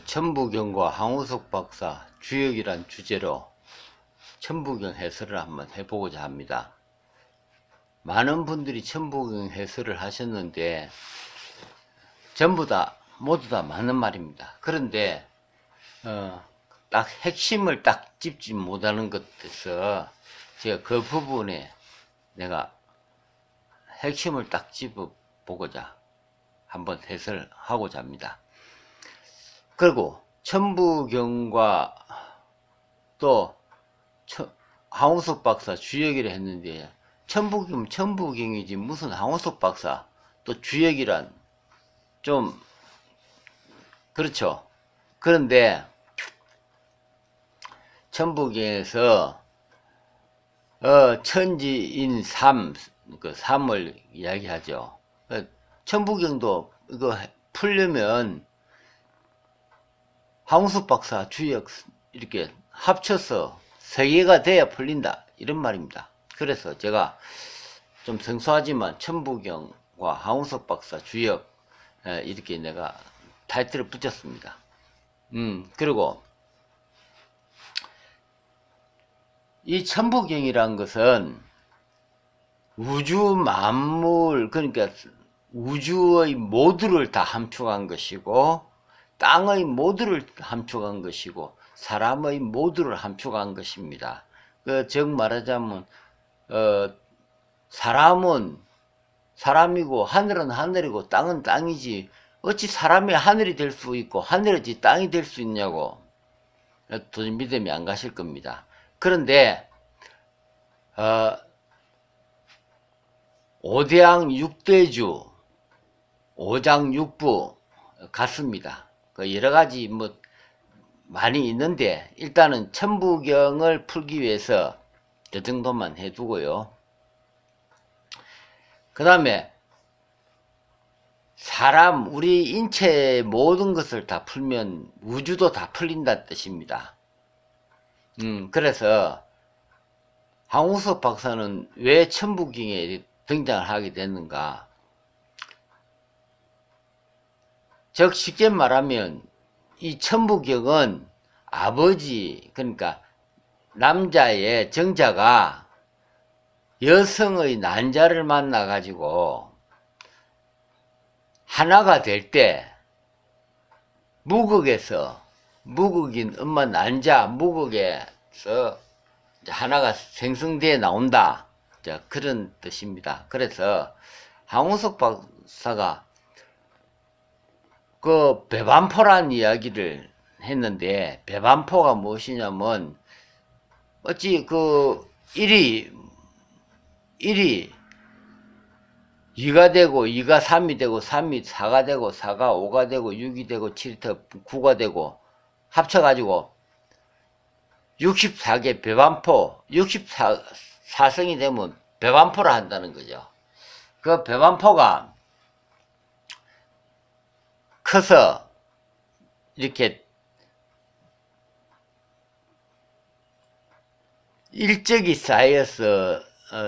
천부경과 황우석 박사 주역이란 주제로 천부경 해설을 한번 해보고자 합니다. 많은 분들이 천부경 해설을 하셨는데 전부 다 모두 다 맞는 말입니다. 그런데 딱 핵심을 딱 짚지 못하는 것에서 제가 그 부분에 내가 핵심을 딱 짚어보고자 한번 해설하고자 합니다. 그리고 천부경과 또 황우석 박사 주역이라 했는데 천부경 천부경이지 무슨 황우석 박사 또 주역이란 좀 그렇죠. 그런데 천부경에서 천지인 삼, 그 삼을 이야기하죠. 천부경도 이거 풀려면 황우석 박사 주역 이렇게 합쳐서 세 개가 돼야 풀린다 이런 말입니다. 그래서 제가 좀 생소하지만 천부경과 황우석 박사 주역 이렇게 내가 타이틀을 붙였습니다. 그리고 이 천부경이란 것은 우주 만물, 그러니까 우주의 모두를 다 함축한 것이고 땅의 모두를 함축한 것이고 사람의 모두를 함축한 것입니다. 즉 말하자면 사람은 사람이고 하늘은 하늘이고 땅은 땅이지 어찌 사람이 하늘이 될 수 있고 하늘이 땅이 될 수 있냐고 도저히 믿음이 안 가실 겁니다. 그런데 오대양 육대주 오장육부 같습니다. 여러가지 뭐 많이 있는데 일단은 천부경을 풀기 위해서 그 정도만 해두고요. 그 다음에 사람 우리 인체의 모든 것을 다 풀면 우주도 다 풀린다는 뜻입니다. 그래서 황우석 박사는 왜 천부경에 등장을 하게 됐는가? 즉 쉽게 말하면 이 천부경은 아버지 그러니까 남자의 정자가 여성의 난자를 만나 가지고 하나가 될 때 무극에서 무극인 엄마 난자 무극에서 하나가 생성되어 나온다 그런 뜻입니다. 그래서 황우석 박사가 그 배반포란 이야기를 했는데 배반포가 무엇이냐면 어찌 그 1이 2가 되고 2가 3이 되고 3이 4가 되고 4가 5가 되고 6이 되고 7이 되고 9가 되고 합쳐가지고 64개 배반포 64성이 되면 배반포를 한다는 거죠. 그 배반포가 커서 이렇게 일적이 쌓여서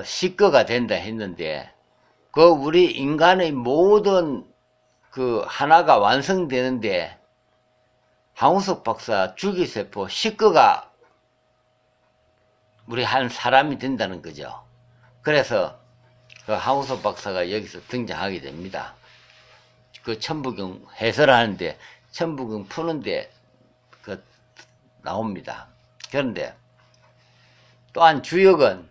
식거가 된다 했는데 그 우리 인간의 모든 그 하나가 완성되는데 황우석 박사 줄기세포 식거가 우리 한 사람이 된다는 거죠. 그래서 그 황우석 박사가 여기서 등장하게 됩니다. 그 천부경 해설하는데 천부경 푸는데 그 나옵니다. 그런데 또한 주역은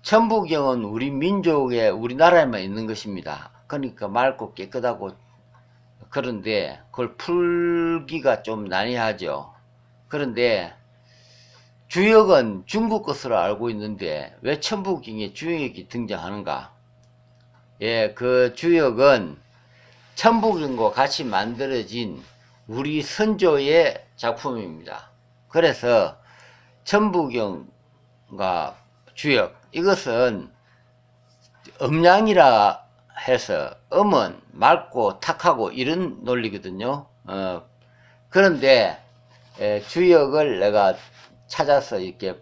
천부경은 우리 민족에 우리나라에만 있는 것입니다. 그러니까 맑고 깨끗하고 그런데 그걸 풀기가 좀 난해하죠. 그런데 주역은 중국 것으로 알고 있는데 왜 천부경에 주역이 등장하는가? 예, 그 주역은 천부경과 같이 만들어진 우리 선조의 작품입니다. 그래서 천부경과 주역 이것은 음양이라 해서 음은 맑고 탁하고 이런 논리거든요. 그런데 주역을 내가 찾아서 이렇게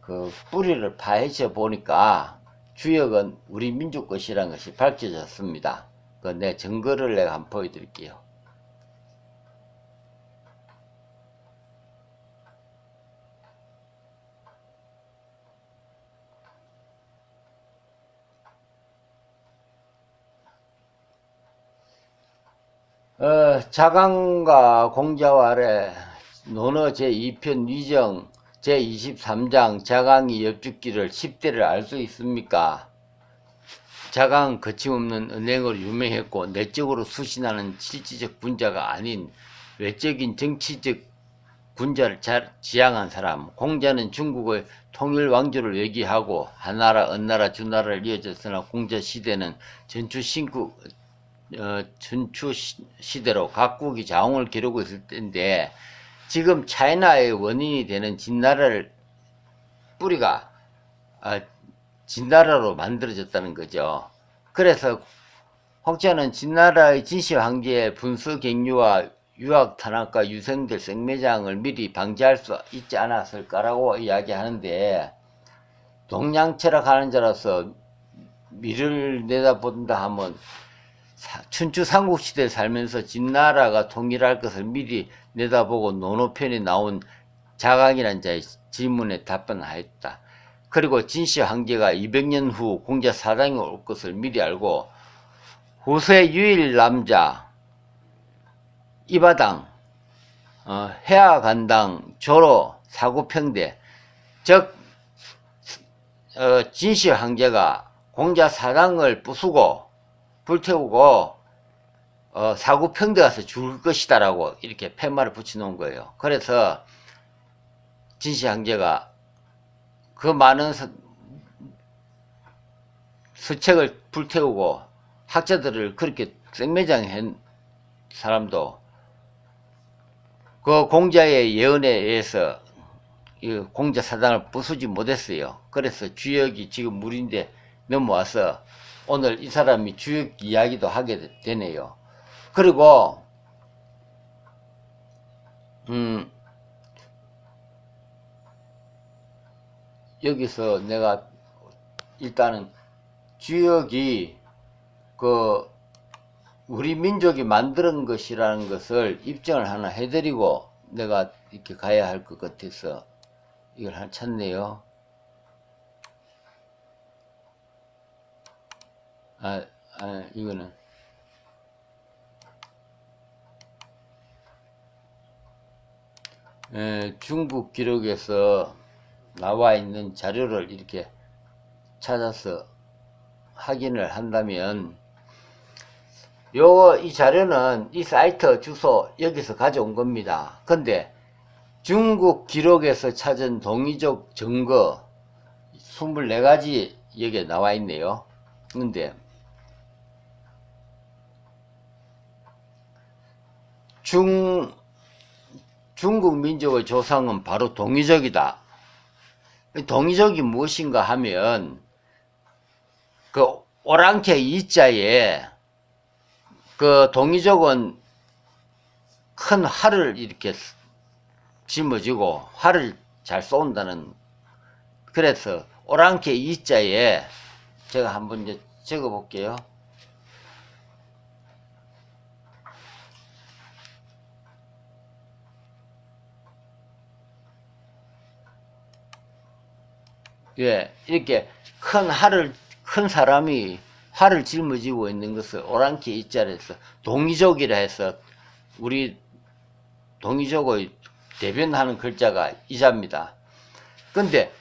그 뿌리를 파헤쳐 보니까 주역은 우리 민족 것이라는 것이 밝혀졌습니다. 그 내 증거를 내가 한번 보여드릴게요. 자강과 공자와 아래 논어 제2편 위정 제23장 자강이 엽죽기를 10대를 알 수 있습니까? 자강은 거침없는 은행으로 유명했고 내적으로 수신하는 실질적 군자가 아닌 외적인 정치적 군자를 잘 지향한 사람. 공자는 중국의 통일 왕조를 외기하고 한나라, 은나라, 주나라를 이어졌으나 공자 시대는 전추 시대로 각국이 자웅을 기르고 있을 때인데 지금 차이나의 원인이 되는 진나라를 뿌리가 진나라로 만들어졌다는 거죠. 그래서 혹자는 진나라의 진시 황제의 분수 갱유와 유학 탄압과 유생들 생매장을 미리 방지할 수 있지 않았을까라고 이야기하는데, 동양 철학하는 자로서 미래를 내다본다 하면 춘추 삼국시대에 살면서 진나라가 통일할 것을 미리 내다보고 논어편에 나온 자강이라는 자의 질문에 답변하였다. 그리고 진시 황제가 200년 후 공자 사당이 올 것을 미리 알고 후세 유일 남자 이바당, 해아간당, 조로, 사구평대, 즉 진시 황제가 공자 사당을 부수고 불태우고 사구평대 가서 죽을 것이다라고 이렇게 팻말을 붙여놓은 거예요. 그래서 진시 황제가 그 많은 서책을 불태우고 학자들을 그렇게 생매장한 사람도 그 공자의 예언에 의해서 공자 사당을 부수지 못했어요. 그래서 주역이 지금 물인데 넘어와서 오늘 이 사람이 주역 이야기도 하게 되네요. 그리고 여기서 내가 일단은 주역이 그 우리 민족이 만든 것이라는 것을 입증을 하나 해드리고 내가 이렇게 가야 할 것 같아서 이걸 하나 찾네요. 이거는 중국 기록에서 나와 있는 자료를 이렇게 찾아서 확인을 한다면 이 자료는 이 사이트 주소 여기서 가져온 겁니다. 근데 중국 기록에서 찾은 동이족 증거 24가지 여기에 나와 있네요. 근데 중국 민족의 조상은 바로 동이족이다. 동이족이 무엇인가 하면 그 오랑캐 이자에 그 동이족은 큰 활을 이렇게 짊어지고 활을 잘 쏜다는, 그래서 오랑캐 이자에 제가 한번 이제 적어 볼게요. 예, 이렇게 큰 사람이 활을 짊어지고 있는 것을 오랑캐 이자로 해서 동이족이라 해서 우리 동이족의 대변하는 글자가 이자입니다. 근데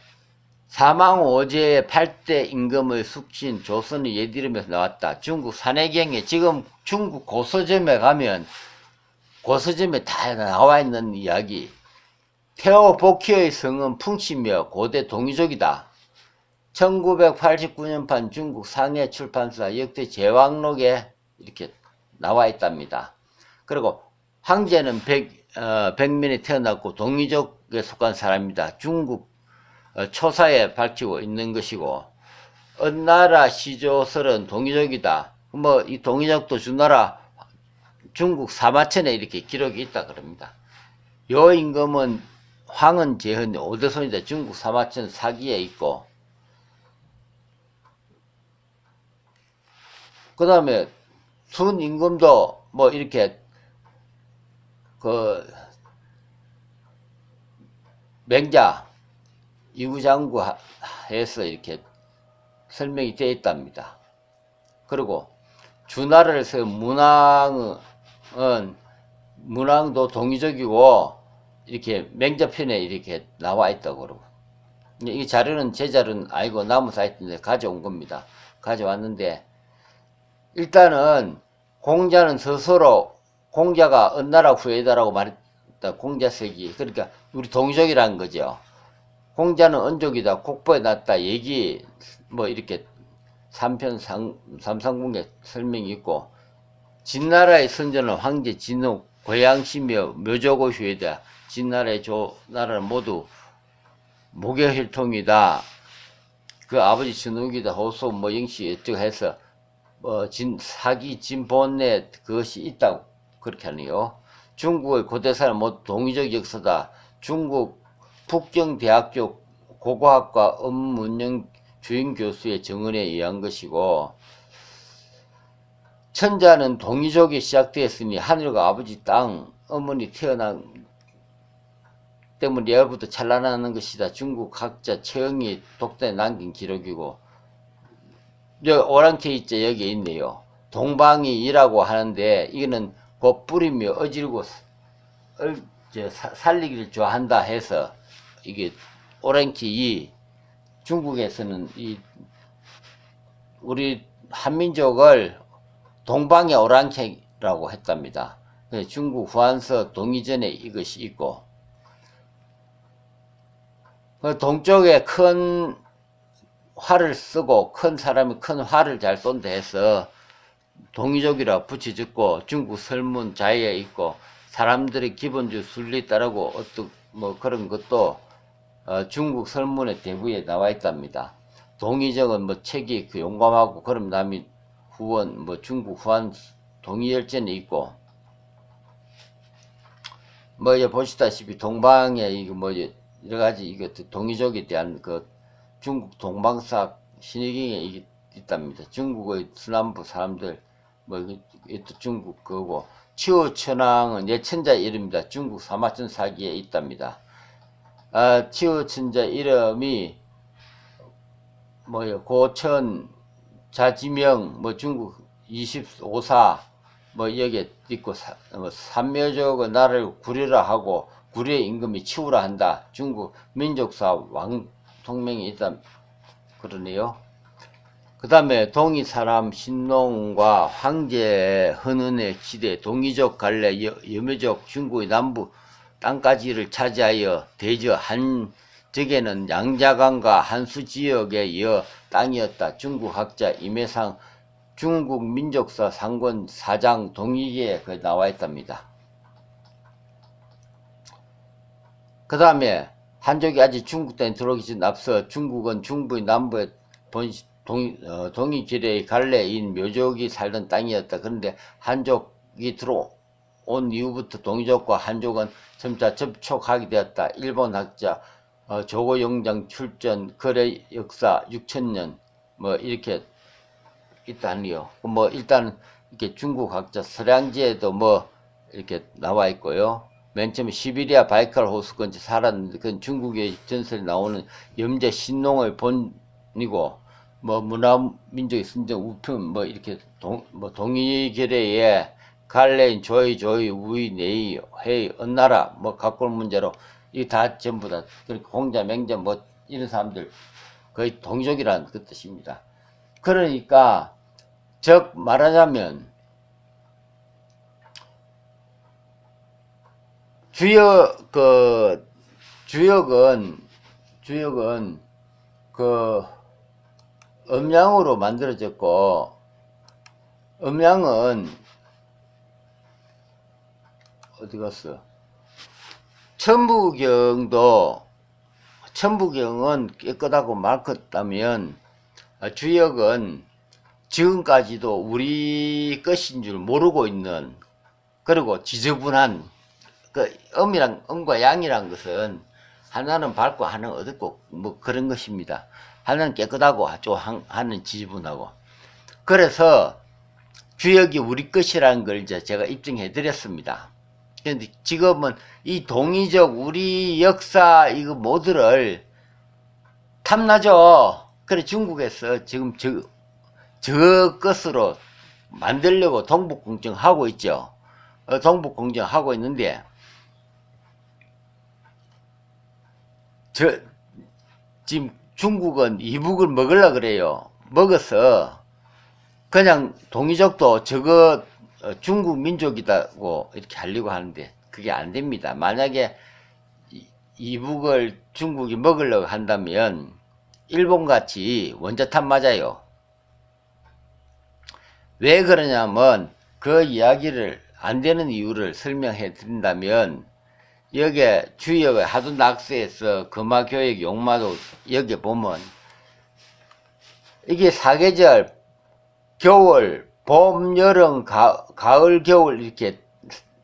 사망오제의 8대 임금의 숙신 조선의 옛 이름에서 나왔다. 중국 산해경에 지금 중국 고서점에 가면 고서점에 다 나와 있는 이야기. 태오복희의 성은 풍씨며 고대 동이족이다. 1989년판 중국 상해 출판사 역대 제왕록에 이렇게 나와 있답니다. 그리고 황제는 백민에 태어났고 동이족에 속한 사람이다. 중국 초사에 밝히고 있는 것이고, 은나라 시조설은 동이족이다. 뭐 이 동이족도 주나라 중국 사마천에 이렇게 기록이 있다 그럽니다. 요 임금은 황은 제헌 오대손이다. 중국 사마천 사기에 있고, 그 다음에 순 임금도 뭐 이렇게 그 맹자 이구장구 해서 이렇게 설명이 되어 있답니다. 그리고 주나라를 세운 문왕의 문항도 동의적이고 이렇게 맹자편에 이렇게 나와 있다고 그러고, 이 자료는 제 자료는 아니고 나무 사이트인데 가져온 겁니다. 가져왔는데, 일단은 공자는 스스로 공자가 은나라 후예다라고 말했다. 공자색이, 그러니까 우리 동의적이라는 거죠. 공자는 은족이다, 국보에 났다 얘기 뭐 이렇게 3편 3상궁에 설명이 있고, 진나라의 선조는 황제 진욱 고양시며 묘조고 후예다. 진나라의 나라는 모두 목욕혈통이다. 그 아버지 진욱이다. 호소 뭐 영시 어쩌고 해서 사기 진본에 그것이 있다고 그렇게 하네요. 중국의 고대사는 모두 동의적 역사다. 중국 북경대학교 고고학과 엄문영 주임 교수의 정언에 의한 것이고, 천자는 동이족이 시작되었으니 하늘과 아버지 땅 어머니 태어난 때문에 예부터 찬란하는 것이다. 중국 학자 최영이 독단에 남긴 기록이고, 오랑캐 있죠. 여기 있네요. 동방이라고 하는데 이거는 곧 뿌리며 어질고 살리기를 좋아한다 해서, 이게 오랑캐 중국에서는 우리 한민족을 동방의 오랑캐라고 했답니다. 중국 후한서 동이전에 이것이 있고, 동쪽에 큰 활을 쓰고 큰 사람이 큰 활을 잘 쏜다 해서 동이족이라 붙여졌고, 중국 설문 자의에 있고, 사람들의 기본주의 순리 따르고 어떤 뭐 그런 것도 중국 설문의 대부에 나와 있답니다. 동이족은 뭐 책이 용감하고 그럼 남이 후원 뭐 중국 후한 동이열전에 있고, 뭐 이제 보시다시피 동방에 이거 뭐 여러 가지 이거 동이족에 대한 그 중국 동방사 신의경에 이게 있답니다. 중국의 서남부 사람들 뭐 이것도 중국 거고, 치우천왕은 예천자 이름입니다. 중국 사마천 사기에 있답니다. 치우천자 이름이 뭐요, 고천 자지명 뭐 중국 25사 뭐 여기에 있고, 삼묘족의 나라를 구려라 하고 구려의 임금이 치우라 한다. 중국 민족사 왕통명이 있다 그러네요. 그 다음에 동이사람 신농과 황제 헌은의 시대 동이족 갈래 여묘족 중국의 남부 땅까지를 차지하여 대저 한적에는 양자강과 한수 지역에 이어 땅이었다. 중국 학자 임해상 중국 민족사 상권 사장 동이기에 나와 있답니다. 그 다음에 한족이 아직 중국 땅에 들어오기 전 앞서 중국은 중부의 남부에 동이길의 갈래인 묘족이 살던 땅이었다. 그런데 한족이 들어온 이후부터 동이족과 한족은 점차 접촉하게 되었다. 일본 학자 조고영장 출전 거래 역사 6000년 뭐 이렇게 있다니요. 뭐 일단 이렇게 중국 학자 서량지에도 뭐 이렇게 나와 있고요. 맨 처음에 시베리아 바이칼 호수 근처 살았는데 그건 중국의 전설에 나오는 염제 신농의 본이고, 뭐 문화민족의 선정 우편 뭐 이렇게 동이결의에 갈래인 조이 우이 네이 회의 은나라 뭐 각골 문제로 이 다 전부 다 그러니까 공자 맹자 뭐 이런 사람들 거의 동족이라는 그 뜻입니다. 그러니까 즉 말하자면 주역은 그 음양으로 만들어졌고, 음양은 어디 갔어? 천부경은 깨끗하고 맑았다면 주역은 지금까지도 우리 것인 줄 모르고 있는, 그리고 지저분한 음과 양이란 것은 하나는 밝고 하나는 어둡고 뭐 그런 것입니다. 하나는 깨끗하고 하나는 지저분하고. 그래서 주역이 우리 것이라는 걸 제가 입증해 드렸습니다. 그런데 지금은 이 동의적 우리 역사 이거 모두를 탐나죠. 그래 중국에서 지금 저 것으로 만들려고 동북공정하고 있죠. 동북공정 하고 있는데, 지금 중국은 이북을 먹으려 그래요. 먹어서 그냥 동이족도 저거 중국 민족이다고 이렇게 하려고 하는데 그게 안 됩니다. 만약에 이북을 중국이 먹으려고 한다면 일본같이 원자탄 맞아요. 왜 그러냐면 그 이야기를 안 되는 이유를 설명해 드린다면, 여기에 주역에 하도 낙서해서 금화교육 용마도 여기 보면 이게 사계절 겨울, 봄, 여름, 가을, 겨울 이렇게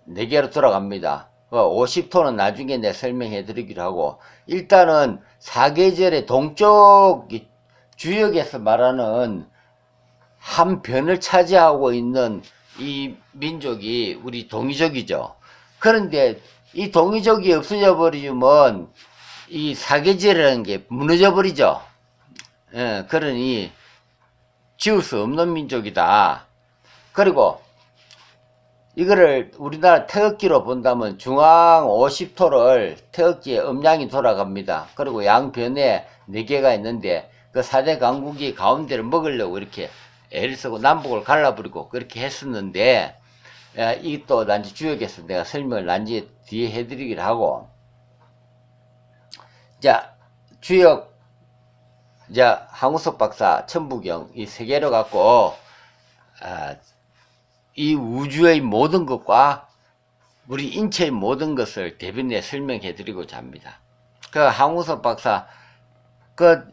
4개로 돌아갑니다. 50토는 나중에 내가 설명해 드리기로 하고, 일단은 사계절의 동쪽 주역에서 말하는 한 변을 차지하고 있는 이 민족이 우리 동이족이죠. 그런데 이 동이족이 없어져 버리면 이 사계절이라는 게 무너져 버리죠. 예, 그러니 지울 수 없는 민족이다. 그리고 이거를 우리나라 태극기로 본다면 중앙 50토를 태극기에 음양이 돌아갑니다. 그리고 양변에 4개가 있는데 그 4대 강국이 가운데를 먹으려고 이렇게 애를 쓰고 남북을 갈라버리고 그렇게 했었는데, 이 또 난지 주역에서 내가 설명을 난지 뒤에 해드리기를 하고, 자, 주역, 자, 황우석 박사, 천부경 이 3개로 갖고 이 우주의 모든 것과 우리 인체의 모든 것을 대변해 설명해 드리고자 합니다. 그 황우석 박사,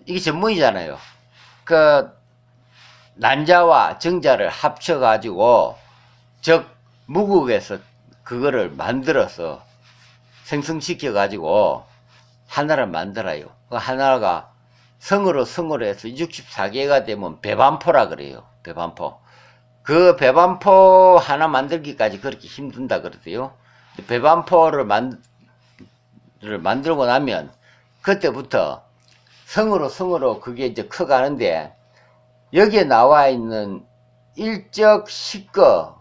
이게 전문이잖아요. 난자와 정자를 합쳐 가지고 즉 무국에서 그거를 만들어서 생성시켜 가지고 하나를 만들어요. 그 하나가 성으로 해서 64개가 되면 배반포라 그래요. 배반포. 그 배반포 하나 만들기까지 그렇게 힘든다 그러대요. 배반포를 만들고 나면 그때부터 성으로 그게 이제 커가는데, 여기에 나와 있는 일적 식거라는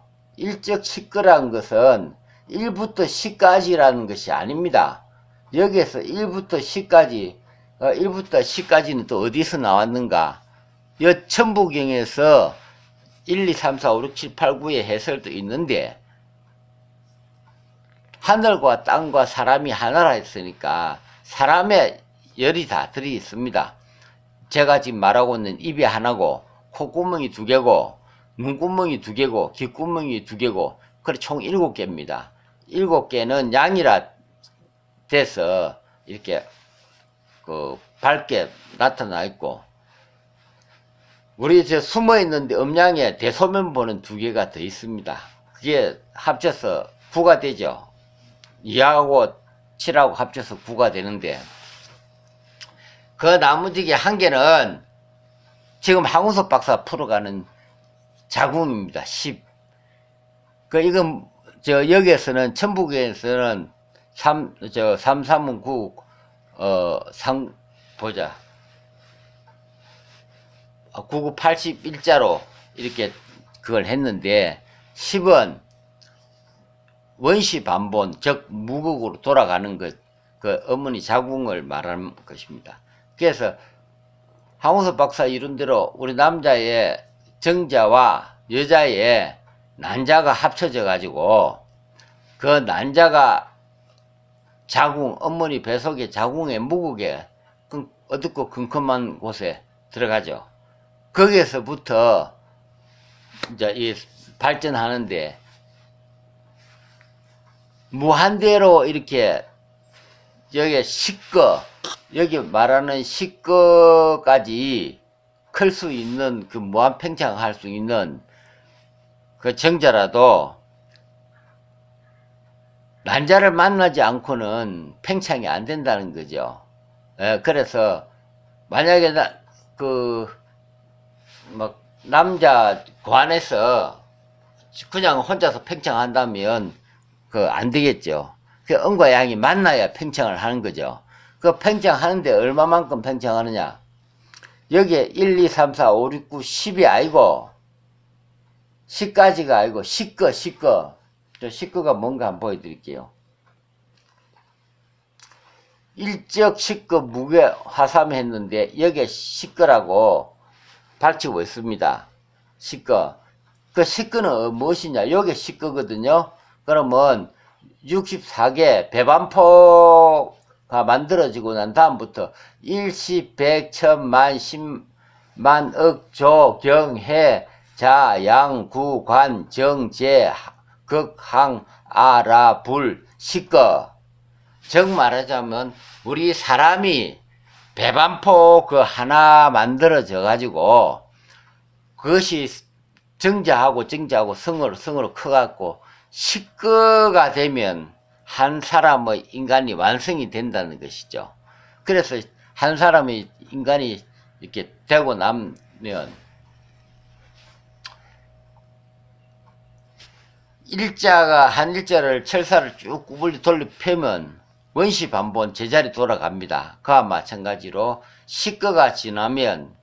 것은 1부터 10까지라는 것이 아닙니다. 여기에서 1부터 10까지는 또 어디서 나왔는가? 천부경에서 1, 2, 3, 4, 5, 6, 7, 8, 9의 해설도 있는데, 하늘과 땅과 사람이 하나라 했으니까 사람의 열이 다 들어 있습니다. 제가 지금 말하고 있는 입이 하나고, 콧구멍이 2개고, 눈구멍이 2개고, 귓구멍이 2개고, 그래 총 7개입니다. 7개는 양이라 돼서 이렇게 밝게 나타나 있고, 우리 저 숨어 있는데 음양에 대소면보는 2개가 더 있습니다. 그게 합쳐서 9가 되죠. 2하고 7하고 합쳐서 9가 되는데, 그 나머지 1개는 지금 황우석 박사 풀어가는 자궁입니다. 10. 이건 여기에서는 천북에서는 3, 9, 보자. 99, 81자로 이렇게 그걸 했는데, 10은 원시 반본, 즉 무극으로 돌아가는 것, 그 어머니 자궁을 말하는 것입니다. 그래서 황우석 박사 이론대로 우리 남자의 정자와 여자의 난자가 합쳐져 가지고 그 난자가 자궁, 어머니 뱃속의 자궁의 무극에 어둡고 컴컴한 곳에 들어가죠. 거기에서부터 이제 이 발전하는데, 무한대로 이렇게 여기 여기 말하는 식거까지 클 수 있는, 그 무한 팽창할 수 있는 그 정자라도 난자를 만나지 않고는 팽창이 안 된다는 거죠. 그래서 만약에 남자 관에서 그냥 혼자서 팽창한다면 안 되겠죠. 음과 양이 만나야 팽창을 하는 거죠. 팽창하는데 얼마만큼 팽창하느냐? 여기에 1, 2, 3, 4, 5, 6, 9, 10이 아니고 10까지가 아니고 식거 저 식거가 뭔가 한번 보여드릴게요. 일적 식거 무게 화삼했는데 여기에 식거라고 밝히고 있습니다. 식거. 그 식거는 무엇이냐? 요게 식거거든요. 그러면 64개 배반포가 만들어지고 난 다음부터 일시, 백, 천만, 십만, 억, 조, 경, 해, 자, 양, 구, 관, 정, 제, 극, 항, 아, 라, 불, 식거. 즉 말하자면 우리 사람이 배반포 그 하나 만들어져 가지고 그것이 정자하고 성으로 커갖고 식거가 되면 한 사람의 인간이 완성이 된다는 것이죠. 그래서 한 사람의 인간이 이렇게 되고 나면 일자가 한 일자를 철사를 쭉 구불리 돌려 펴면 원시반본 제자리 돌아갑니다. 그와 마찬가지로 식거가 지나면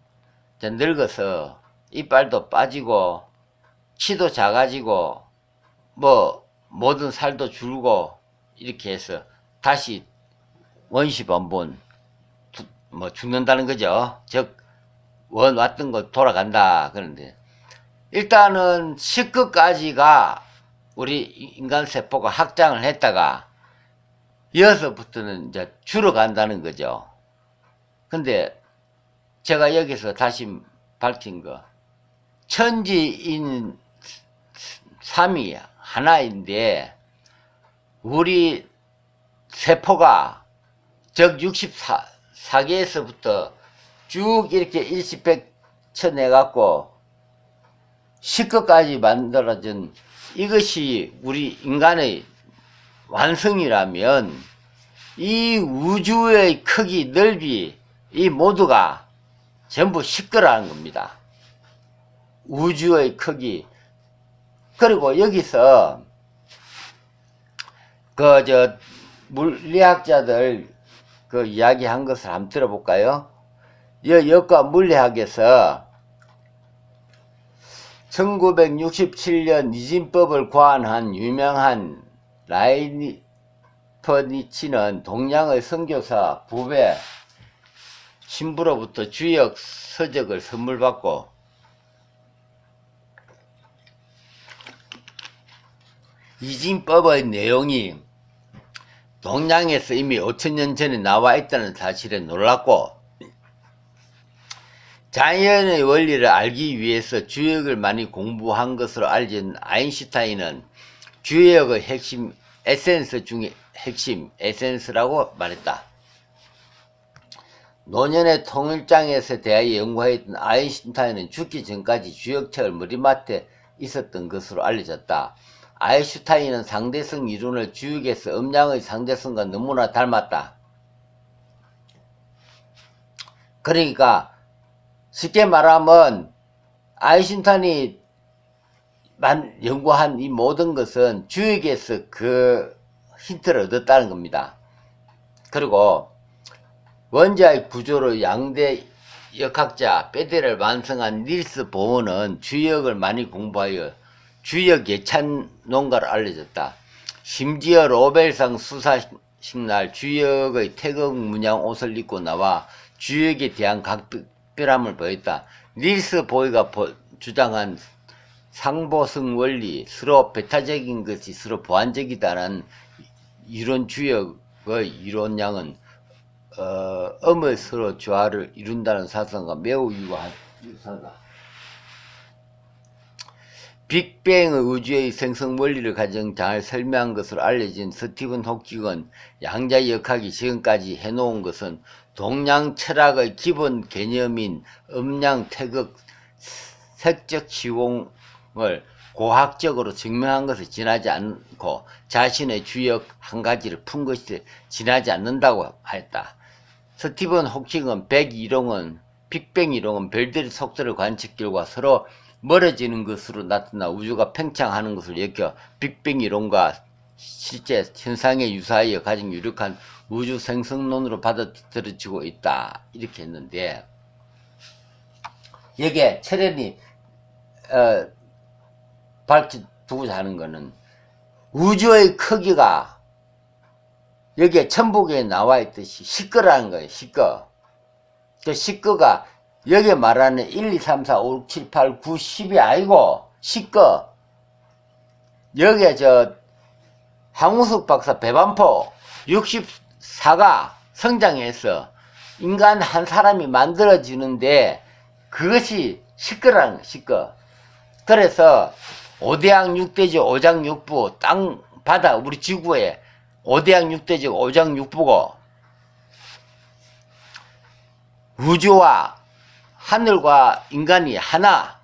늙어서 이빨도 빠지고 키도 작아지고 뭐 모든 살도 줄고 이렇게 해서 다시 원시반본 뭐 죽는다는 거죠. 즉 원 왔던 거 돌아간다 그런데 일단은 식거까지가 우리 인간 세포가 확장을 했다가 이어서부터는 이제 줄어간다는 거죠. 근데 제가 여기서 다시 밝힌 거 천지인 삼위 하나인데 우리 세포가 즉 64개에서부터 쭉 이렇게 일시백쳐내갖고 식거까지 만들어진 이것이 우리 인간의 완성이라면 이 우주의 크기, 넓이 이 모두가 전부 식거라는 겁니다. 우주의 크기. 그리고 여기서 물리학자들 그 이야기한 것을 한번 들어볼까요? 역과 물리학에서 1967년 이진법을 고안한 유명한 라이프니츠는 동양의 선교사 부배 신부로부터 주역 서적을 선물 받고 이진법의 내용이 동양에서 이미 5000년 전에 나와 있다는 사실에 놀랐고 자연의 원리를 알기 위해서 주역을 많이 공부한 것으로 알려진 아인슈타인은 주역의 핵심 에센스 중에 핵심 에센스라고 말했다. 노년의 통일장에서 대하여 연구했던 아인슈타인은 죽기 전까지 주역책을 머리맡에 있었던 것으로 알려졌다. 아인슈타인은 상대성 이론을 주역에서 음량의 상대성과 너무나 닮았다. 그러니까 쉽게 말하면 아인슈타인이 연구한 이 모든 것은 주역에서 그 힌트를 얻었다는 겁니다. 그리고 원자의 구조로 양대 역학자 빼데를 완성한 닐스 보어는 주역을 많이 공부하여 주역 예찬 농가를 알려졌다. 심지어 노벨상 수사식 날 주역의 태극 문양 옷을 입고 나와 주역에 대한 각별함을 보였다. 닐스 보어가 주장한 상보성 원리, 서로 배타적인 것이 서로 보완적이다는 이론 주역의 이론량은 음의 서로 조화를 이룬다는 사상과 매우 유사하다. 빅뱅의 우주의 생성 원리를 가장 잘 설명한 것으로 알려진 스티븐 호킹은 양자역학이 지금까지 해놓은 것은 동양 철학의 기본 개념인 음양, 태극, 색적 시공을 고학적으로 증명한 것을 지나지 않고 자신의 주역 한 가지를 푼 것이 지나지 않는다고 했다. 스티븐 호킹은 빅뱅 이론은 별들의 속도를 관측 결과 서로 멀어지는 것으로 나타나 우주가 팽창하는 것을 여겨 빅뱅 이론과 실제 현상에 유사하여 가장 유력한 우주 생성론으로 받아들여지고 있다. 이렇게 했는데 여기에 철현이 밝혀두고자 하는 것은 우주의 크기가 여기에 천부경에 나와 있듯이 시꺼라는 거예요. 시꺼. 그 시꺼가 여기에 말하는 1, 2, 3, 4, 5, 6, 7, 8, 9, 10이 아니고 시꺼. 여기에 황우석 박사 배반포 64가 성장해서 인간 한 사람이 만들어지는데 그것이 시꺼라는 거예요. 시꺼. 그래서 5대양 6대지 5장 6부 땅 바다 우리 지구에 5대양 6대지 5장 6부고 우주와 하늘과 인간이 하나.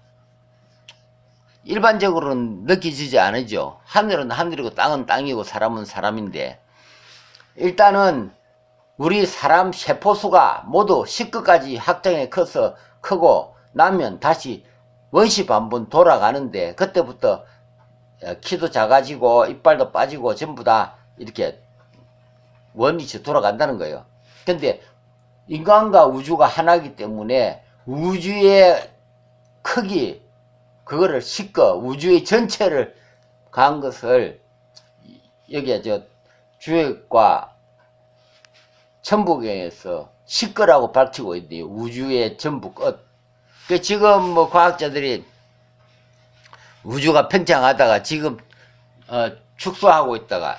일반적으로는 느껴지지 않으죠. 하늘은 하늘이고 땅은 땅이고 사람은 사람인데 일단은 우리 사람 세포수가 모두 10끝까지 확장해 커서 크고 나면 다시 원시 반분 돌아가는데 그때부터 키도 작아지고 이빨도 빠지고 전부 다 이렇게 원위치 돌아간다는 거예요. 근데 인간과 우주가 하나이기 때문에 우주의 크기 그거를 시꺼 우주의 전체를 간 것을 여기에 주역과 천부경에서 시꺼라고 밝히고 있네요. 우주의 전부 끝. 지금 뭐 과학자들이 우주가 팽창하다가 지금 축소하고 있다가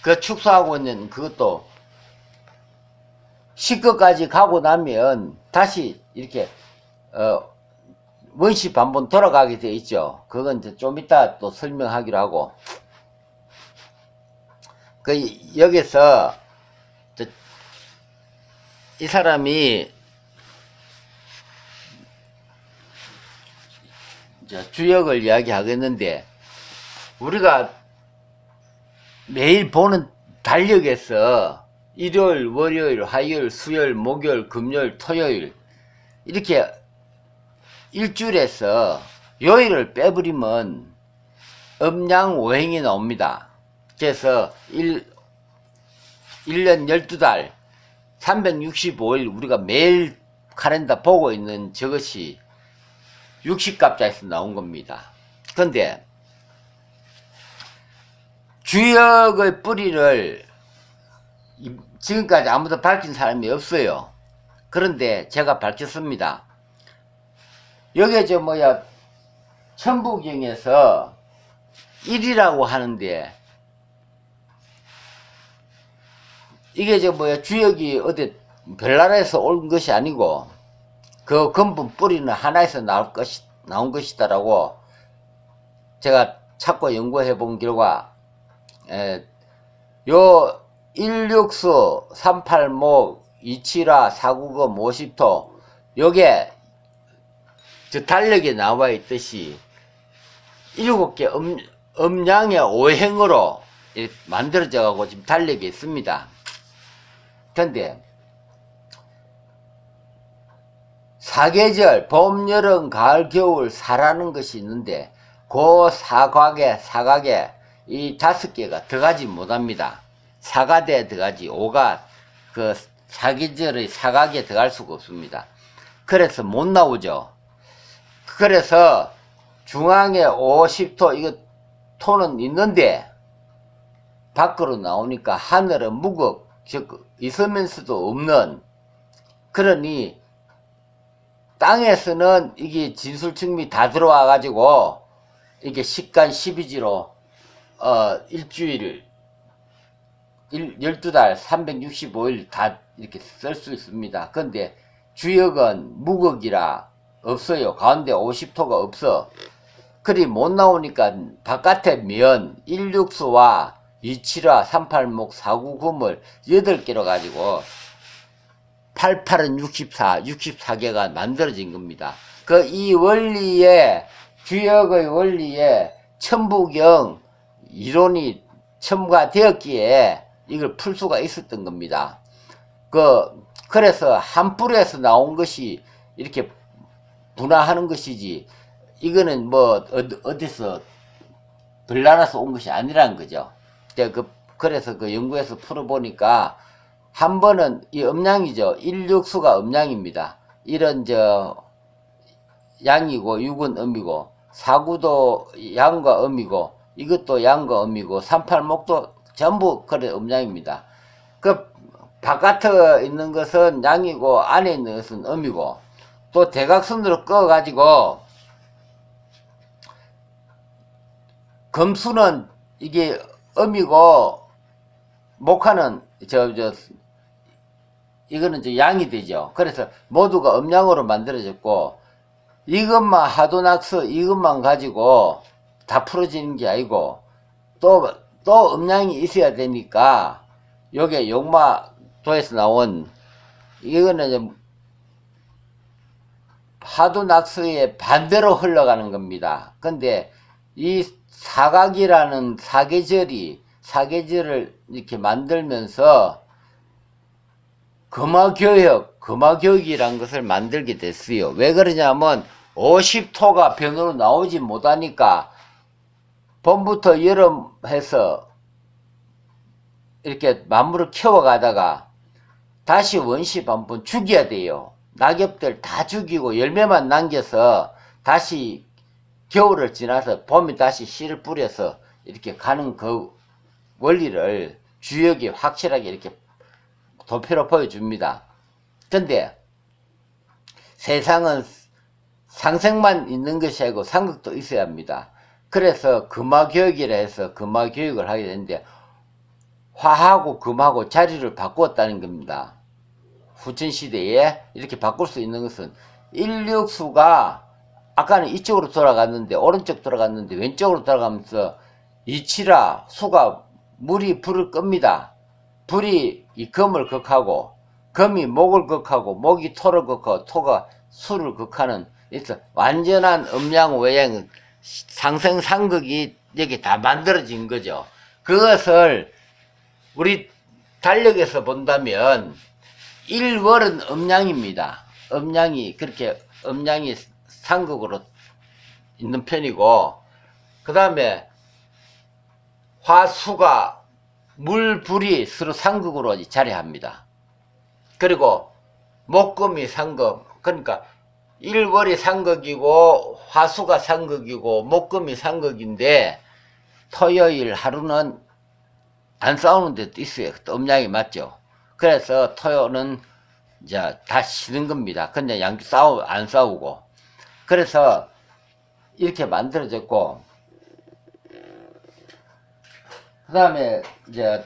그 축소하고 있는 그것도 시꺼까지 가고 나면 다시 이렇게 원시 반분 돌아가게 돼 있죠. 그건 이제 좀 이따 또 설명하기로 하고 여기서 이 사람이 주역을 이야기하겠는데 우리가 매일 보는 달력에서 일요일, 월요일, 화요일, 수요일, 목요일, 금요일, 토요일 이렇게 일주일에서 요일을 빼버리면 음양오행이 나옵니다. 그래서 1년 12달 365일 우리가 매일 카렌다 보고 있는 저것이 60갑자에서 나온 겁니다. 그런데 주역의 뿌리를 지금까지 아무도 밝힌 사람이 없어요. 그런데 제가 밝혔습니다. 여기에 천부경에서 1이라고 하는데 이게 주역이 어디 별나라에서 온 것이 아니고 그 근본 뿌리는 하나에서 나온 것이다라고 제가 찾고 연구해 본 결과 요 16수 38목 27화 490 50토 요게 달력에 나와 있듯이 7개 음양의 오행으로 만들어져 가고 지금 달력에 있습니다. 근데 사계절 봄, 여름, 가을, 겨울 사라는 것이 있는데 그 사각에 이 5개가 들어가지 못합니다. 사가대에 들어가지 오가 그 사계절의 사각에 들어갈 수가 없습니다. 그래서 못 나오죠. 그래서 중앙에 50토 이거 토는 있는데 밖으로 나오니까 하늘은 무겁 즉 있으면서도 없는 그러니 땅에서는 이게 진술증미 다 들어와 가지고 이게 식간 12지로 일주일 12달 365일 다 이렇게 쓸 수 있습니다. 근데 주역은 무극이라 없어요. 가운데 50토가 없어. 그리 못 나오니까 바깥에 면 16수와 27화 38목 499을 8개로 가지고 88은 64, 64개가 만들어진 겁니다. 이 원리에 주역의 원리에 천부경 이론이 첨가되었기에 이걸 풀 수가 있었던 겁니다. 그래서 한 뿔에서 나온 것이 이렇게 분화하는 것이지 이거는 어디서 별나라에서 온 것이 아니라는 거죠. 그래서 연구해서 풀어보니까 한 번은 이 음양이죠. 16수가 음양입니다. 이런 양이고 6은 음이고 4구도 양과 음이고 이것도 양과 음이고 38목도 전부 그래 음양입니다. 그 바깥에 있는 것은 양이고 안에 있는 것은 음이고, 또 대각선으로 꺼 가지고 금수는 이게 음이고 목화는 이거는 이제 양이 되죠. 그래서 모두가 음양으로 만들어졌고, 이것만 하도낙스 이것만 가지고 다 풀어지는 게 아니고 또 음양이 있어야 되니까, 요게 용마도에서 나온 이거는 이제 하도낙스의 반대로 흘러가는 겁니다. 근데 이 사각이라는 사계절을 이렇게 만들면서 금화교역이란 것을 만들게 됐어요. 왜 그러냐면 50토가 변으로 나오지 못하니까 봄부터 여름 해서 이렇게 만물을 키워가다가 다시 원시 한번 죽여야 돼요. 낙엽들 다 죽이고 열매만 남겨서 다시 겨울을 지나서 봄에 다시 씨를 뿌려서 이렇게 가는 그 원리를 주역이 확실하게 이렇게 도표로 보여줍니다. 근데 세상은 상생만 있는 것이 아니고 상극도 있어야 합니다. 그래서 금화교육이라 해서 금화교육을 하게 되는데, 화하고 금하고 자리를 바꾸었다는 겁니다. 후천시대에 이렇게 바꿀 수 있는 것은 인력수가 아까는 이쪽으로 돌아갔는데, 오른쪽 돌아갔는데 왼쪽으로 돌아가면서 이치라 수가 물이 불을 끕니다. 불이 이 금을 극하고 금이 목을 극하고 목이 토를 극하고 토가 수를 극하는, 그래서 완전한 음양외양 상생상극이 여기 다 만들어진 거죠. 그것을 우리 달력에서 본다면 1월은 음양입니다. 음양이 상극으로 있는 편이고, 그 다음에 화수가 물, 불이 서로 상극으로 자리합니다. 그리고 목금이 상극, 그러니까 1월이 상극이고 화수가 상극이고 목금이 상극인데, 토요일 하루는 안 싸우는 데도 있어요. 또 음양이 맞죠. 그래서 토요는 이제 다 쉬는 겁니다. 근데 양쪽 안 싸우고. 그래서 이렇게 만들어졌고, 그 다음에 이제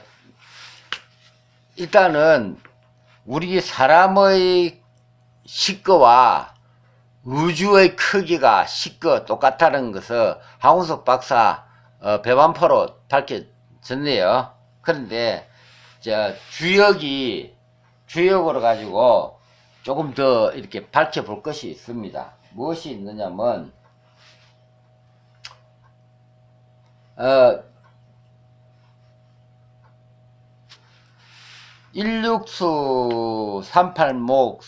일단은 우리 사람의 식거와 우주의 크기가 식거 똑같다는 것을 하운석 박사 배반포로 밝혀졌네요. 그런데 주역으로 가지고 조금 더 이렇게 밝혀볼 것이 있습니다. 무엇이 있느냐면, 일육수 38목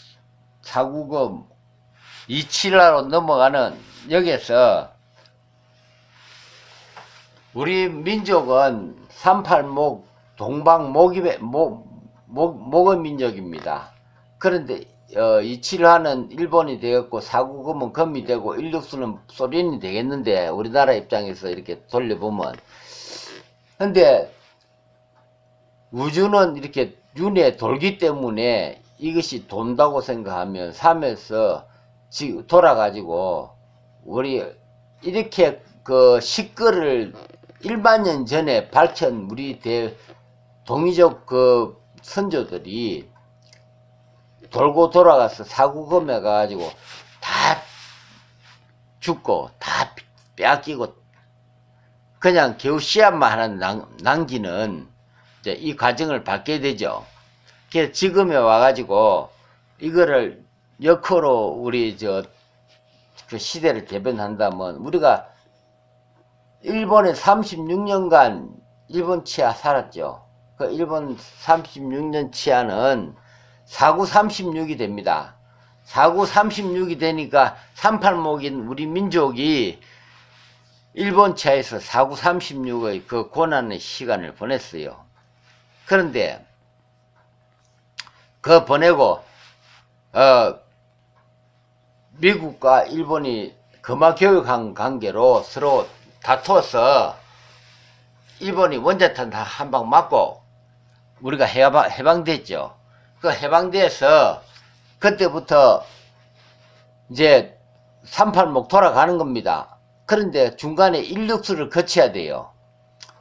4구금 27화로 넘어가는 여기에서 우리 민족은 38목 동방 목의 민족입니다. 그런데 27화는 일본이 되었고 4구금은 금이 되고 16수는 소련이 되겠는데, 우리나라 입장에서 이렇게 돌려보면. 근데 우주는 이렇게 윤에 돌기 때문에 이것이 돈다고 생각하면 삶에서 돌아가지고, 우리 이렇게 그 식거를 1만 년 전에 밝힌 우리 동이족 그 선조들이 돌고 돌아가서 사구금해 가지고 다 죽고 다 빼앗기고 그냥 겨우 씨앗만 하나 남기는 이 과정을 받게 되죠. 그래서 지금에 와가지고 이거를 역으로 우리 그 시대를 대변한다면, 우리가 일본에 36년간 일본 치하 살았죠. 그 일본 36년 치하는 4구 36이 됩니다. 4구 36이 되니까 38목인 우리 민족이 일본 치하에서 4구 36의 그 고난의 시간을 보냈어요. 그런데 그 보내고 미국과 일본이 금화교육한 관계로 서로 다투어서 일본이 원자탄 다 한 방 맞고 우리가 해방됐죠. 그 해방돼서 그때부터 이제 38목 돌아가는 겁니다. 그런데 중간에 인력수를 거쳐야 돼요.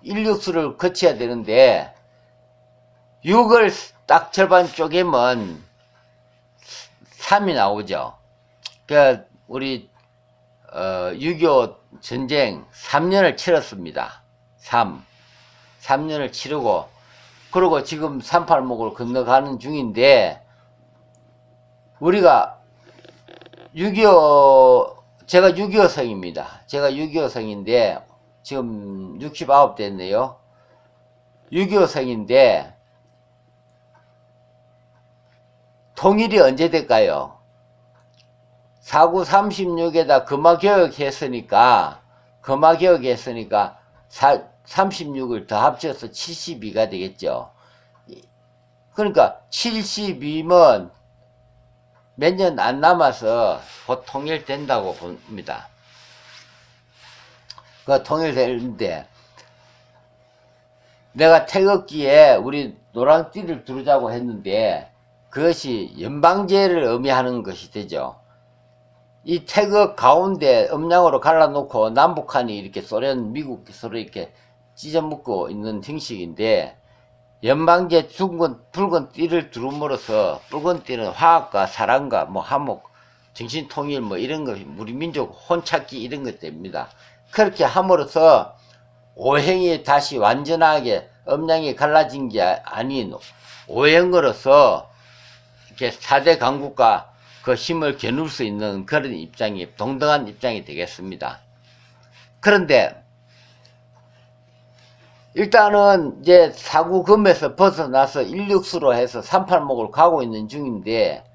인력수를 거쳐야 되는데 6을 딱 절반 쪼개면 3이 나오죠. 그 우리 6.25 전쟁 3년을 치렀습니다. 3년을 치르고 그리고 지금 38목을 건너가는 중인데 우리가 6.25 제가 6.25성입니다. 제가 6.25성인데 지금 69 됐네요. 6.25성인데 통일이 언제 될까요? 49, 36에다 금화개혁했으니까 36을 더 합쳐서 72가 되겠죠. 그러니까 72면 몇 년 안 남아서 곧 통일된다고 봅니다. 그 통일되는데 내가 태극기에 우리 노란띠를 두르자고 했는데 그것이 연방제를 의미하는 것이 되죠. 이 태극 가운데 음양으로 갈라놓고 남북한이 이렇게 소련, 미국 서로 이렇게 찢어먹고 있는 형식인데 연방제 붉은 띠를 두름으로써 붉은 띠는 화합과 사랑과 뭐 화목, 정신통일 뭐 이런 거 우리 민족 혼찾기 이런 것 됩니다. 그렇게 함으로써 오행이 다시 완전하게 음양이 갈라진 게 아닌 오행으로서 이렇게 4대 강국과 그 힘을 겨눌 수 있는 그런 입장이 동등한 입장이 되겠습니다. 그런데 일단은 이제 사구금에서 벗어나서 일육수로 해서 38목을 가고 있는 중인데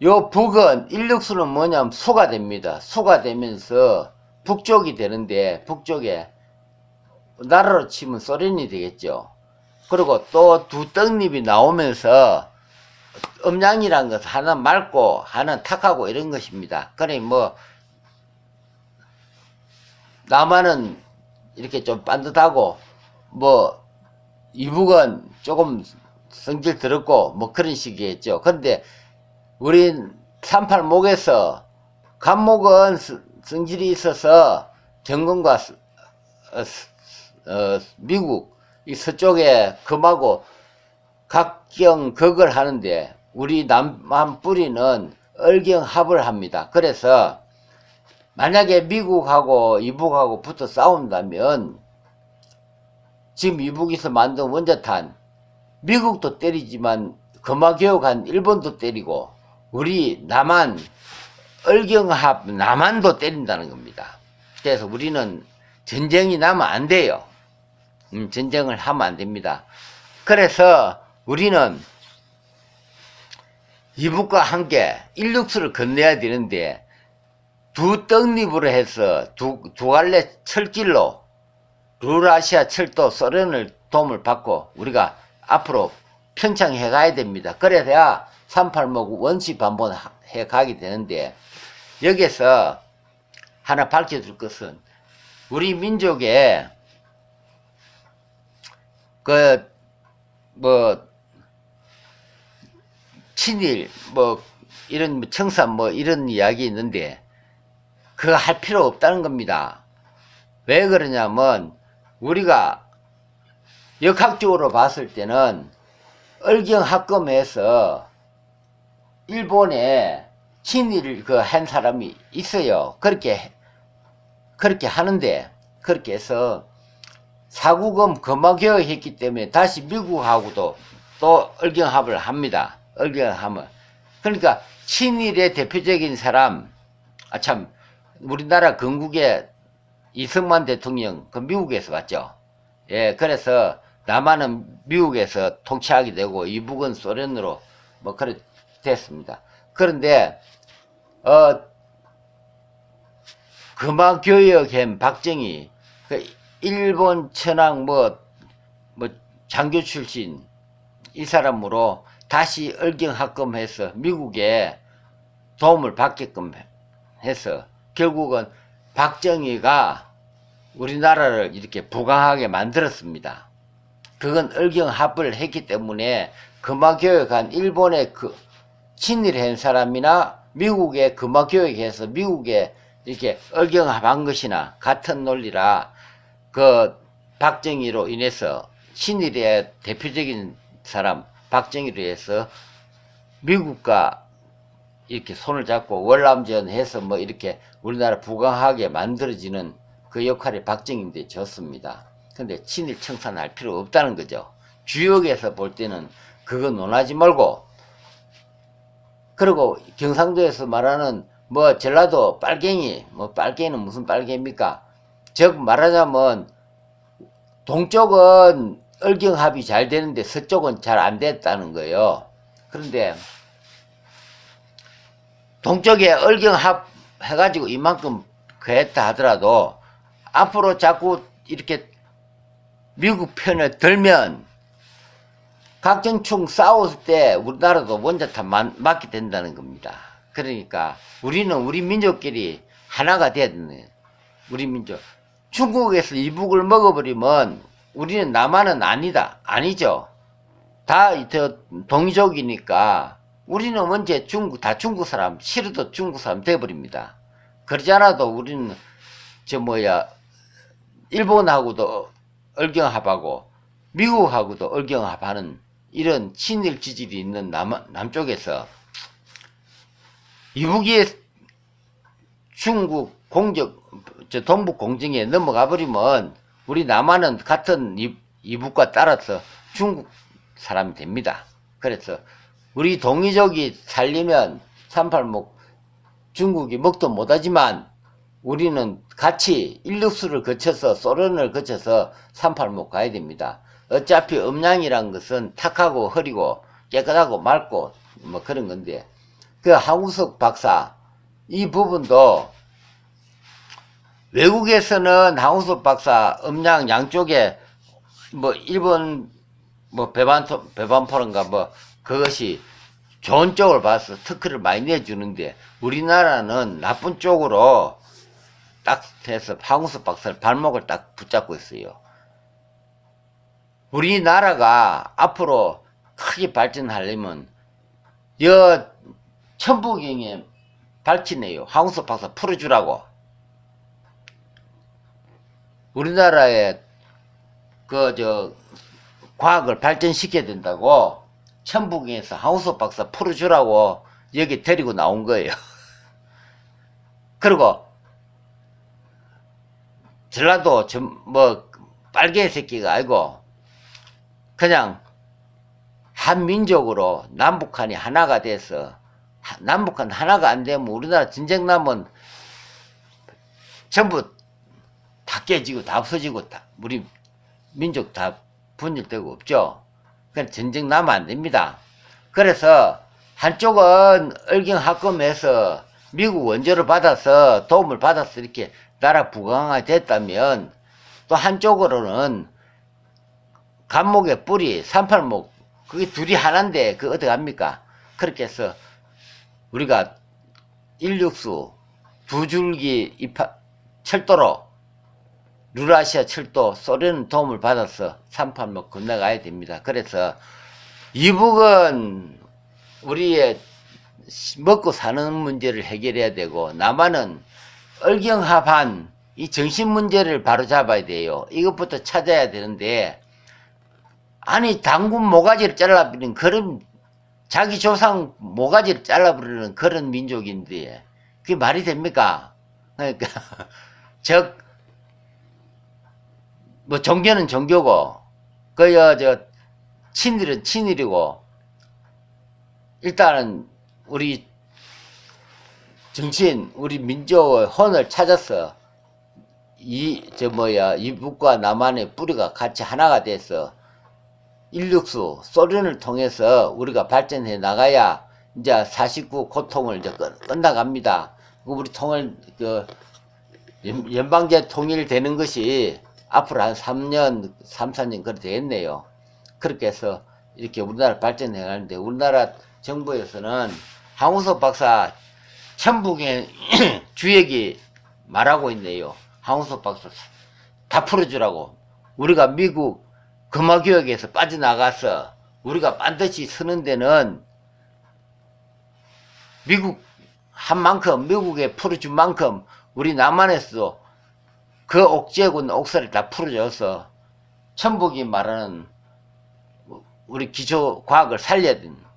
요 북은 일육수는 뭐냐면 수가 됩니다. 수가 되면서 북쪽이 되는데 북쪽에 나라로 치면 소련이 되겠죠. 그리고 또 두 떡잎이 나오면서 음양이란 것은 하나 맑고 하나 탁하고 이런 것입니다. 그러니 뭐 남한은 이렇게 좀 반듯하고 뭐 이북은 조금 성질 더럽고 뭐 그런 식이겠죠. 그런데 우린 38목에서 간목은 성질이 있어서 정권과 미국 이 서쪽에 금하고 각경극을 하는데 우리 남한 뿌리는 얼경합을 합니다. 그래서 만약에 미국하고 이북하고 붙어 싸운다면 지금 이북에서 만든 원자탄 미국도 때리지만 금화교육한 일본도 때리고 우리 남한 얼경합 남한도 때린다는 겁니다. 그래서 우리는 전쟁이 나면 안 돼요. 전쟁을 하면 안 됩니다. 그래서 우리는 이북과 함께 일육수를 건너야 되는데 두 떡잎으로 해서 두 갈래 철길로 루라시아 철도 소련을 도움을 받고 우리가 앞으로 평창해 가야 됩니다. 그래야 38목 원시 반복해 가게 되는데 여기서 하나 밝혀줄 것은 우리 민족의 친일 이런 청산 이런 이야기 있는데 그거 할 필요 없다는 겁니다. 왜 그러냐면 우리가 역학적으로 봤을 때는 얼경합검에서 일본에 친일 한 사람이 있어요. 그렇게 하는데 그렇게 해서 사구금 금화개혁 했기 때문에 다시 미국하고도 또 얼경합을 합니다. 얼경합을. 그러니까 친일의 대표적인 사람 참 우리나라 건국의 이승만 대통령 그 미국에서 왔죠. 예, 그래서 남한은 미국에서 통치하게 되고 이북은 소련으로 그렇게 됐습니다. 그런데 금화교역햄 박정희 그 일본 천황 장교 출신 이 사람으로 다시 얼경합검해서 미국에 도움을 받게끔 해서 결국은 박정희가 우리나라를 이렇게 부강하게 만들었습니다. 그건 을경합을 했기 때문에 금화교육한 일본의 그 친일한 사람이나 미국의 금화교육해서 미국에 이렇게 을경합한 것이나 같은 논리라 그 박정희로 인해서 친일의 대표적인 사람 박정희로 해서 미국과 이렇게 손을 잡고 월남전 해서 뭐 이렇게 우리나라 부강하게 만들어지는 그 역할이 박정희인데 졌습니다. 근데 친일 청산할 필요 없다는 거죠. 주역에서 볼 때는 그거 논하지 말고, 그리고 경상도에서 말하는 뭐 전라도 빨갱이, 뭐 빨갱이는 무슨 빨갱입니까? 즉 말하자면 동쪽은 을경합이 잘 되는데 서쪽은 잘 안 됐다는 거예요. 그런데 동쪽에 을경합 해가지고 이만큼 그랬다 하더라도 앞으로 자꾸 이렇게 미국 편에 들면 각정충 싸웠을 때 우리나라도 원자탄 맞게 된다는 겁니다. 그러니까 우리는 우리 민족끼리 하나가 돼야 되는 거예요. 우리 민족. 중국에서 이북을 먹어버리면 우리는 남한은 아니다. 아니죠. 다 동이족이니까 우리는 언제 다 중국 사람, 싫어도 중국 사람 돼버립니다. 그러지 않아도 우리는 일본하고도 을경합하고 미국하고도 을경합하는 이런 친일 지질이 있는 남쪽에서 이북이 중국 동북 공정에 넘어가 버리면 우리 남한은 같은 이북과 따라서 중국 사람이 됩니다. 그래서 우리 동이족이 살려면 386 중국이 먹도 못하지만 우리는 같이 인력수를 거쳐서 소련을 거쳐서 386 가야 됩니다. 어차피 음양이란 것은 탁하고 흐리고 깨끗하고 맑고 뭐 그런 건데, 그 하우석 박사 이 부분도 외국에서는 하우석 박사 음양 양쪽에 뭐 일본 뭐 배반포인가 뭐 그것이 좋은 쪽을 봐서 특허를 많이 내주는데 우리나라는 나쁜 쪽으로 딱 해서 하우석 박사를 발목을 딱 붙잡고 있어요. 우리나라가 앞으로 크게 발전하려면 천부경에 발전해요. 하우석 박사 풀어주라고. 우리나라에 과학을 발전시켜야 된다고 천부경에서 하우석 박사 풀어주라고 여기 데리고 나온 거예요. 그리고 전라도 빨개 새끼가 아니고 그냥 한민족으로 남북한이 하나가 돼서, 남북한 하나가 안 되면 우리나라 전쟁 나면 전부 다 깨지고 다 없어지고 우리 민족 다 분열되고 없죠. 그러니까 전쟁 나면 안 됩니다. 그래서 한쪽은 을경합검에서 미국 원조를 받아서 도움을 받아서 이렇게 나라 부강화가 됐다면 또 한쪽으로는 감목의 뿌리 386 그게 둘이 하나인데 그 어디 갑니까? 그렇게 해서 우리가 인력수 두 줄기 철도로 유라시아 철도 소련 도움을 받아서 386 건너가야 됩니다. 그래서 이북은 우리의 먹고 사는 문제를 해결해야 되고 남한은 을경합한 이 정신 문제를 바로 잡아야 돼요. 이것부터 찾아야 되는데, 아니 당군 모가지를 잘라버리는 그런, 자기 조상 모가지를 잘라버리는 그런 민족인데 그게 말이 됩니까? 그러니까 종교는 종교고 친일은 친일이고, 일단은 우리 정치인 우리 민족의 혼을 찾아서 이북과 남한의 뿌리가 같이 하나가 돼서 인력수 소련을 통해서 우리가 발전해 나가야 이제 49 고통을 이제 끝나갑니다. 우리 연방제 통일되는 것이 앞으로 한 3년, 3, 4년 그렇게 되겠네요. 그렇게 해서 이렇게 우리나라 발전해 가는데, 우리나라 정부에서는 하우석 박사 천북의 주역이 말하고 있네요. 하우석 박사 다 풀어주라고. 우리가 미국 금화교역에서 빠져나가서 우리가 반드시 서는 데는 미국 한 만큼, 미국에 풀어준 만큼 우리 남한에서도 그 옥죄군 옥살이 다 풀어줘서 천북이 말하는 우리 기초 과학을 살려야 된다.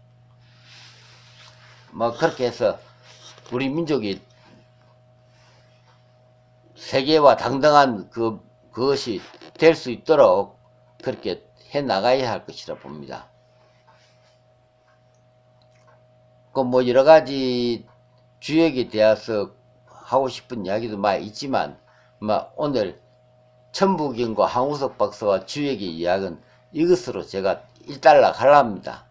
뭐 그렇게 해서 우리 민족이 세계와 당당한 그것이 될 수 있도록 그렇게 해 나가야 할 것이라 봅니다. 그 뭐 여러 가지 주역에 대해서 하고 싶은 이야기도 많이 있지만, 뭐 오늘 천부경과 황우석 박사와 주역의 이야기는 이것으로 제가 일단락 하려 합니다.